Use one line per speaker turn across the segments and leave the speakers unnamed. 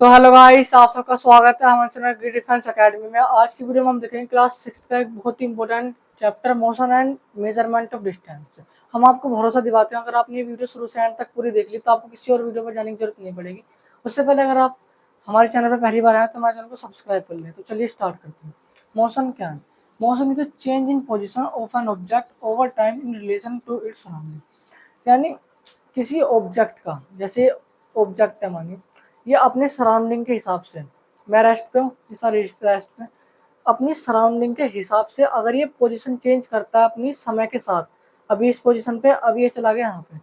तो hello guys, आप सबका स्वागत है हमारे चैनल ग्रेट डिफेंस एकेडमी में। आज की वीडियो में हम देखेंगे क्लास 6 का एक बहुत ही important chapter motion and measurement of distance. हम आपको भरोसा दिलाते हैं, अगर आपने ये वीडियो शुरू से एंड तक पूरी देख ली तो आपको किसी और वीडियो पर जाने की जरूरत नहीं पड़ेगी। उससे पहले अगर आप हमारे चैनल पर पहली बार आए तो हमारे चैनल को सब्सक्राइब कर लें। तो चलिए स्टार्ट करते हैं। मोशन क्या है? Motion is the change in position of an object over time in relation to its surrounding. यानी किसी ऑब्जेक्ट का, जैसे ऑब्जेक्ट है मानिए, ये अपने सराउंडिंग के हिसाब से, मैं रेस्ट पे हूँ, रेस्ट पे, अपनी सराउंडिंग के हिसाब से अगर ये पोजीशन चेंज करता है अपनी समय के साथ, अभी इस पोजीशन पे, अभी ये चला गया यहाँ पे,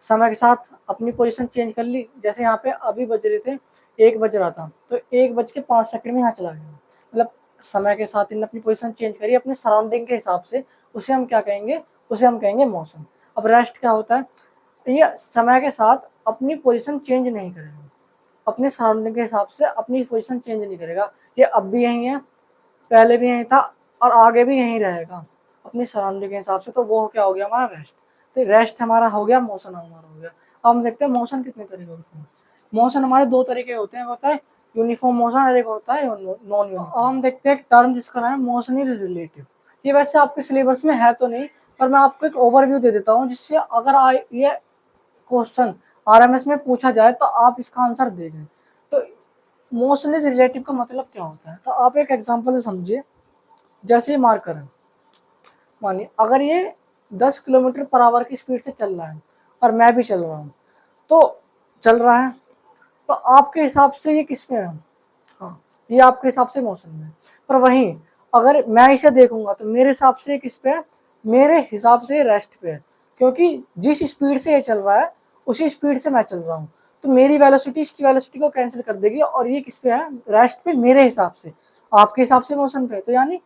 समय के साथ अपनी पोजीशन चेंज कर ली। जैसे यहाँ पे अभी बज रहे थे 1 बज रहा था, तो 1:05 में यहाँ चला गया, मतलब समय के साथ इन्होंने अपनी पोजीशन चेंज करी अपने सराउंडिंग के हिसाब से। उसे हम क्या कहेंगे? उसे हम कहेंगे मोशन। अब रेस्ट क्या होता है? ये समय के साथ अपनी पोजीशन चेंज नहीं करेगा, अपने सराउंडिंग के हिसाब से अपनी पोजीशन चेंज नहीं करेगा। ये अब भी यहीं है, पहले भी यहीं था और आगे भी यहीं रहेगा अपनी सराउंडिंग के हिसाब से। तो वो क्या हो गया? हमारा रेस्ट। तो रेस्ट हमारा हो गया, मोशन हमारा हो गया। अब हम देखते हैं मोशन कितने तरीके होते हैं। मोशन हमारे 2 तरीके होते हैं, होता है यूनिफॉर्म मोशन और एक होता है नॉन यूनिफॉर्म। हम देखते हैं एक टर्म जिसका नाम है मोशन इज रिलेटिव। ये वैसे आपके सिलेबस में है तो नहीं, पर मैं आपको एक ओवरव्यू दे देता हूँ, जिससे अगर ये क्वेश्चन आरएमएस में पूछा जाए तो आप इसका आंसर दे दें। तो मोशन इज रिलेटिव का मतलब क्या होता है? तो आप एक एग्जांपल से समझिए। जैसे ये मार्कर है, मानिए अगर ये 10 किलोमीटर पर आवर की स्पीड से चल रहा है और मैं भी चल रहा हूँ, तो चल रहा है, तो आपके हिसाब से ये किस में है? हाँ, ये आपके हिसाब से मोशन में है। पर वहीं अगर मैं इसे देखूंगा तो मेरे हिसाब से ये किस पे है? मेरे हिसाब से रेस्ट पे है, क्योंकि जिस स्पीड से ये चल रहा है उसी स्पीड से मैं चल रहा हूँ। तो मेरी वेलोसिटी इसकी वेलोसिटी को कैंसिल कर देगी और ये किस पे है? रेस्ट पे, मेरे हिसाब से। आपके हिसाब से मोशन पे। तो यानी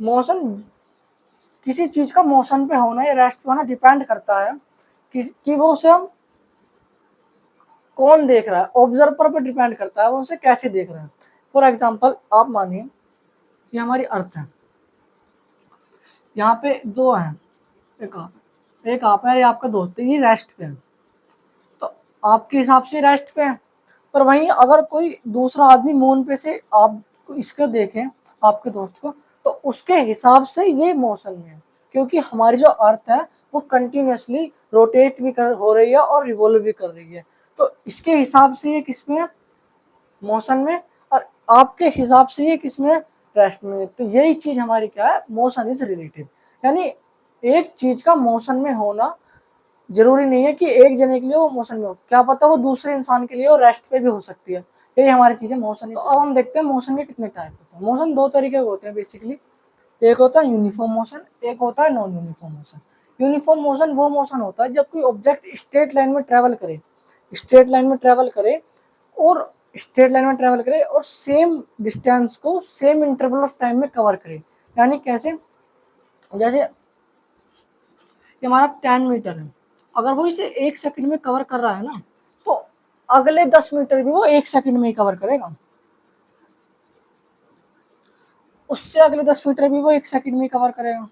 मोशन, किसी चीज का मोशन पे होना या रेस्ट पे होना डिपेंड करता है कि वो उसे हम कौन देख रहा है, ऑब्जर्वर पर डिपेंड करता है वो उसे कैसे देख रहा है। फॉर एग्जाम्पल आप मानिए ये हमारी अर्थ है, यहाँ पे 2 हैं, एक आप है, ये आपका दोस्त है, ये रेस्ट पे है, तो आपके हिसाब से रेस्ट पे है। पर वहीं अगर कोई दूसरा आदमी मून पे से आप इसको देखें, आपके दोस्त को, तो उसके हिसाब से ये मोशन में है, क्योंकि हमारी जो अर्थ है वो कंटिन्यूसली रोटेट भी हो रही है और रिवॉल्व भी कर रही है। तो इसके हिसाब से ये किसमें है? मोशन में। और आपके हिसाब से ये किसमें? रेस्ट में। तो यही चीज हमारी क्या है? Motion is relative. यानी एक चीज का मोशन में होना जरूरी नहीं है कि एक जने के लिए वो मोशन में हो, क्या पता वो दूसरे इंसान के लिए वो रेस्ट पे भी हो सकती है। यही हमारी चीज है मोशन। तो अब हम देखते हैं मोशन के कितने टाइप होते हैं। मोशन 2 तरीके के होते हैं बेसिकली। एक होता है यूनिफॉर्म मोशन, एक होता है non uniform motion. Uniform motion वो मोशन होता है जब कोई ऑब्जेक्ट स्ट्रेट लाइन में ट्रेवल करे, स्ट्रेट लाइन में ट्रेवल करे और स्ट्रेट लाइन में ट्रेवल करे और सेम डिस्टेंस को सेम इंटरवल ऑफ टाइम में कवर करे। यानी कैसे? जैसे ये हमारा 10 मीटर है, अगर वो इसे 1 सेकंड में कवर कर रहा है ना, तो अगले 10 मीटर भी वो 1 सेकंड में ही कवर करेगा, उससे अगले 10 मीटर भी वो 1 सेकंड में ही कवर करेगा।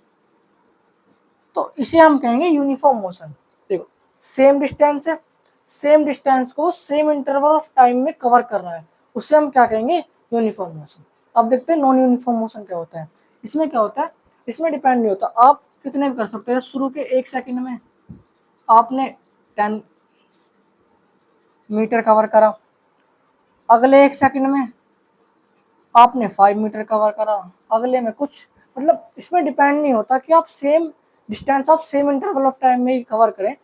तो इसे हम कहेंगे यूनिफॉर्म मोशन। देखो, सेम डिस्टेंस है, सेम डिस्टेंस को सेम इंटरवल ऑफ टाइम में कवर कर रहा है, उसे हम क्या कहेंगे? Uniform motion. अब देखते हैं नॉन यूनिफॉर्म मोशन क्या होता है। इसमें क्या होता है? इसमें डिपेंड नहीं होता, आप कितने भी कर सकते हैं। शुरू के 1 सेकंड में आपने 10 मीटर कवर करा, अगले 1 सेकंड में आपने 5 मीटर कवर करा, अगले में कुछ, मतलब इसमें डिपेंड नहीं होता कि आप सेम डिस्टेंस आप सेम इंटरवल ऑफ टाइम में ही कवर करें।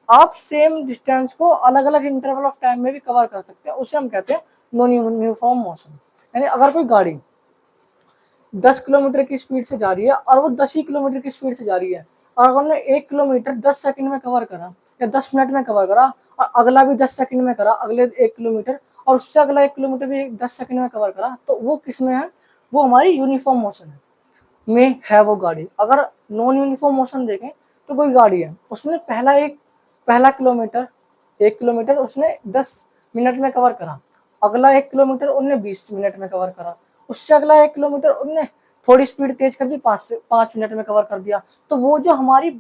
आप सेम डिस्टेंस को अलग अलग इंटरवल ऑफ टाइम में भी कवर कर सकते हैं, उसे हम कहते हैं नॉन यूनिफॉर्म मोशन। यानी अगर कोई गाड़ी 10 किलोमीटर की स्पीड से जा रही है और वो 10 ही किलोमीटर की स्पीड से जा रही है, और अगर उन्होंने 1 किलोमीटर 10 सेकंड में कवर करा या 10 मिनट में कवर करा और अगला भी 10 सेकंड में करा, अगले 1 किलोमीटर, और उससे अगला 1 किलोमीटर भी 10 सेकंड में कवर करा, तो वो किस में है? वो हमारी यूनिफॉर्म मोशन है में है वो गाड़ी। अगर नॉन यूनिफॉर्म मोशन देखें तो कोई गाड़ी है, उसने पहला किलोमीटर 1 किलोमीटर उसने 10 मिनट में कवर करा, अगला 1 किलोमीटर उनने 20 मिनट में कवर करा, उससे अगला 1 किलोमीटर उनने थोड़ी स्पीड तेज कर दी, 5 मिनट में कवर कर दिया। तो वो जो हमारी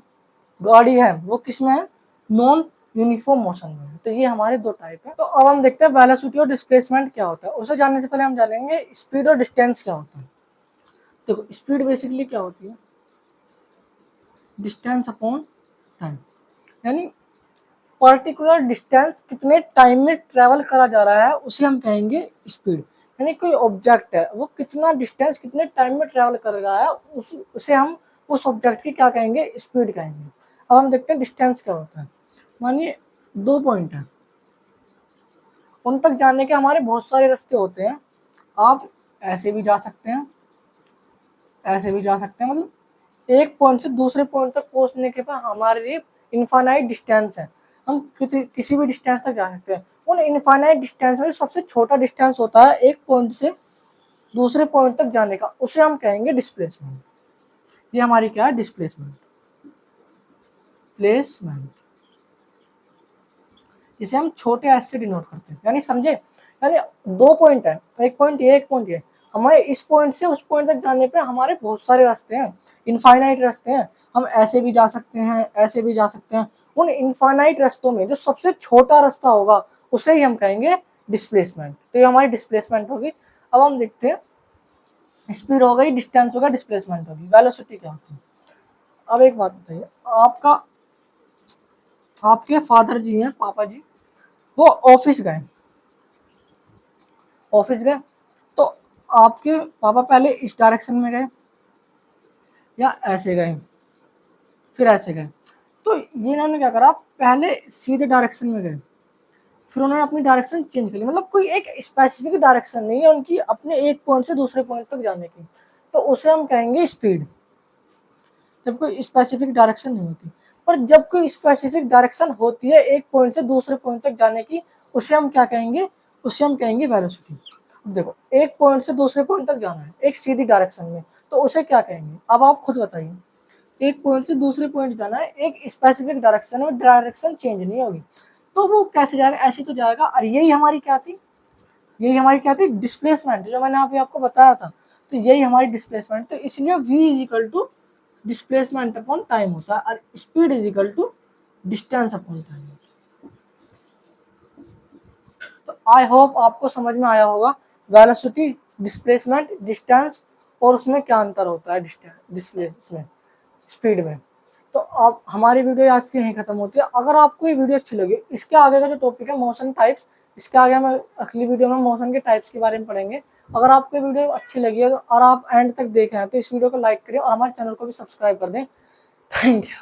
गाड़ी है वो किस में है? नॉन यूनिफॉर्म मोशन में। तो ये हमारे दो टाइप है। तो अब हम देखते हैं वेलोसिटी और डिस्प्लेसमेंट क्या होता है। उसे जानने से पहले हम जानेंगे स्पीड और डिस्टेंस क्या होता है। देखो स्पीड बेसिकली क्या होती है, डिस्टेंस अपॉन टाइम, यानी पर्टिकुलर डिस्टेंस कितने टाइम में ट्रेवल करा जा रहा है उसे हम कहेंगे स्पीड। यानी कोई ऑब्जेक्ट है वो कितना डिस्टेंस कितने टाइम में ट्रेवल कर रहा है उसे हम उस ऑब्जेक्ट की क्या कहेंगे, स्पीड कहेंगे। अब हम देखते हैं डिस्टेंस क्या होता है। मानिए दो पॉइंट है, उन तक जाने के हमारे बहुत सारे रास्ते होते हैं। आप ऐसे भी जा सकते हैं, ऐसे भी जा सकते हैं, मतलब एक पॉइंट से दूसरे पॉइंट तक पहुंचने के बाद हमारे लिए इनफाइनाइट डिस्टेंस है। हम किसी भी डिस्टेंस तक जा सकते हैं। उन इनफाइनाइट डिस्टेंस में सबसे छोटा डिस्टेंस होता है एक पॉइंट से दूसरे पॉइंट तक जाने का, उसे हम कहेंगे डिस्प्लेसमेंट। ये हमारी क्या है, डिस्प्लेसमेंट, प्लेसमेंट। इसे हम छोटे एस से डिनोट करते हैं, यानी समझे, यानी दो पॉइंट है, एक पॉइंट ये एक पॉइंट ये, हमारे इस पॉइंट से उस पॉइंट तक जाने पे हमारे बहुत सारे रास्ते हैं, इनफाइनाइट रास्ते हैं। हम ऐसे भी जा सकते हैं, ऐसे भी जा सकते हैं। उन इनफाइनाइट रास्तों में जो सबसे छोटा रास्ता होगा उसे ही हम कहेंगे डिस्प्लेसमेंट। तो ये हमारी डिस्प्लेसमेंट होगी। अब हम देखते हैं, स्पीड हो गई, डिस्टेंस होगा, डिस्प्लेसमेंट होगी, वेलोसिटी क्या होती है। अब एक बात बताइए, आपका आपके फादर जी हैं, पापा जी, वो ऑफिस गए, ऑफिस गए, तो आपके पापा पहले इस डायरेक्शन में गए या ऐसे गए, फिर ऐसे गए। तो ये इन्होंने क्या करा, पहले सीधे डायरेक्शन में गए, फिर उन्होंने अपनी डायरेक्शन चेंज कर ली। मतलब कोई एक स्पेसिफिक डायरेक्शन नहीं है उनकी अपने एक पॉइंट से दूसरे पॉइंट तक जाने की, तो उसे हम कहेंगे स्पीड, जब कोई स्पेसिफिक डायरेक्शन नहीं होती। पर जब कोई स्पेसिफिक डायरेक्शन होती है एक पॉइंट से दूसरे पॉइंट तक जाने की, उसे हम क्या कहेंगे, उसे हम कहेंगे वेलोसिटी। देखो एक पॉइंट से दूसरे पॉइंट तक जाना है एक सीधी डायरेक्शन में, तो उसे क्या कहेंगे, अब आप खुद बताइए। एक पॉइंट से दूसरे पॉइंट जाना है एक स्पेसिफिक डायरेक्शन में, डायरेक्शन चेंज नहीं होगी, तो वो कैसे जाएगा, ऐसे तो जाएगा। और यही हमारी क्या थी, यही हमारी क्या थी, डिस्प्लेसमेंट, जो मैंने अभी आपको बताया था। तो यही हमारी डिस्प्लेसमेंट, तो इसलिए v is equal to displacement upon time होता है, और speed is equal to distance upon time. तो आई होप आपको समझ में आया होगा वेलोसिटी, डिस्प्लेसमेंट, डिस्टेंस, और उसमें क्या अंतर होता है डिस्प्लेसमेंट, स्पीड में। तो अब हमारी वीडियो आज की यहीं खत्म होती है। अगर आपको ये वीडियो अच्छी लगी, इसके आगे का जो टॉपिक है मोशन टाइप्स, इसके आगे हम अगली वीडियो में मोशन के टाइप्स के बारे में पढ़ेंगे। अगर आपको वीडियो अच्छी लगी है और आप एंड तक देखे हैं तो इस वीडियो को लाइक करें और हमारे चैनल को भी सब्सक्राइब कर दें। Thank you.